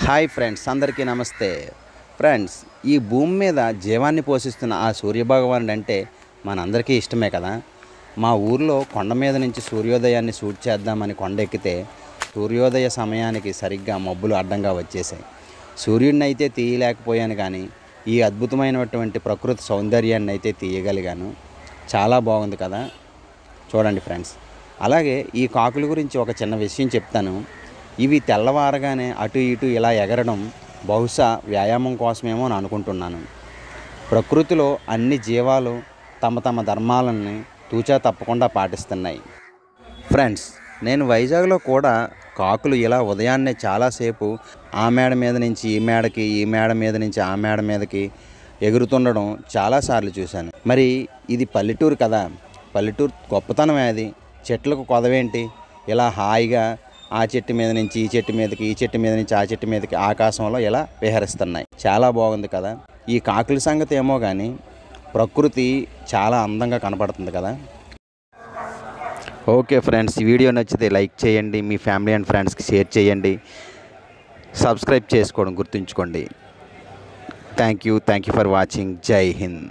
Hi friends, అందరికీ నమస్తే. Friends, ఈ భూమి మీద జీవాన్ని పోషిస్తున్న ఆ సూర్యభగవానుడు అంటే మనందరికీ ఇష్టమే కదా. మా ఊర్లో కొండ మీద నుంచి సూర్యోదయాన్ని షూట్ చేద్దామని కొండెక్కితే సూర్యోదయ సమయానికి సరిగ్గా మబ్బులు అడ్డంగా వచ్చేసాయి. సూర్యుడిని అయితే తీయలేకపోయాను, కానీ ఈ అద్భుతమైనటువంటి ప్రకృతి సౌందర్యాన్ని అయితే తీయగలిగాను. చాలా బాగుంది కదా. చూడండి ఫ్రెండ్స్, అలాగే ఈ కాకుల గురించి ఒక చిన్న విషయం చెప్తాను. ఇవి తెల్లవారగానే అటు ఇటు ఇలా ఎగరడం బహుశా వ్యాయామం కోసమేమో అని అనుకుంటున్నాను. ప్రకృతిలో అన్ని జీవాలు తమ తమ ధర్మాలని తూచా తప్పకుండా పాటిస్తున్నాయి. ఫ్రెండ్స్, నేను వైజాగ్లో కూడా కాకులు ఇలా ఉదయాన్నే చాలాసేపు ఆ మేడ మీద నుంచి ఈ మేడకి, ఈ మేడ మీద నుంచి ఆ మేడ మీదకి ఎగురుతుండడం చాలాసార్లు చూశాను. మరి ఇది పల్లెటూరు కదా, పల్లెటూరు గొప్పతనమే అది. చెట్లకు కొదవేంటి, ఇలా హాయిగా ఆ చెట్టు మీద నుంచి ఈ చెట్టు మీదకి, ఈ చెట్టు మీద నుంచి ఆ చెట్టు మీదకి ఆకాశంలో ఇలా విహరిస్తున్నాయి. చాలా బాగుంది కదా. ఈ కాకుల సంగతి ఏమో కానీ ప్రకృతి చాలా అందంగా కనపడుతుంది కదా. ఓకే ఫ్రెండ్స్, ఈ వీడియో నచ్చితే లైక్ చేయండి, మీ ఫ్యామిలీ అండ్ ఫ్రెండ్స్కి షేర్ చేయండి, సబ్స్క్రైబ్ చేసుకోవడం గుర్తుంచుకోండి. Thank you for watching. జై హింద్.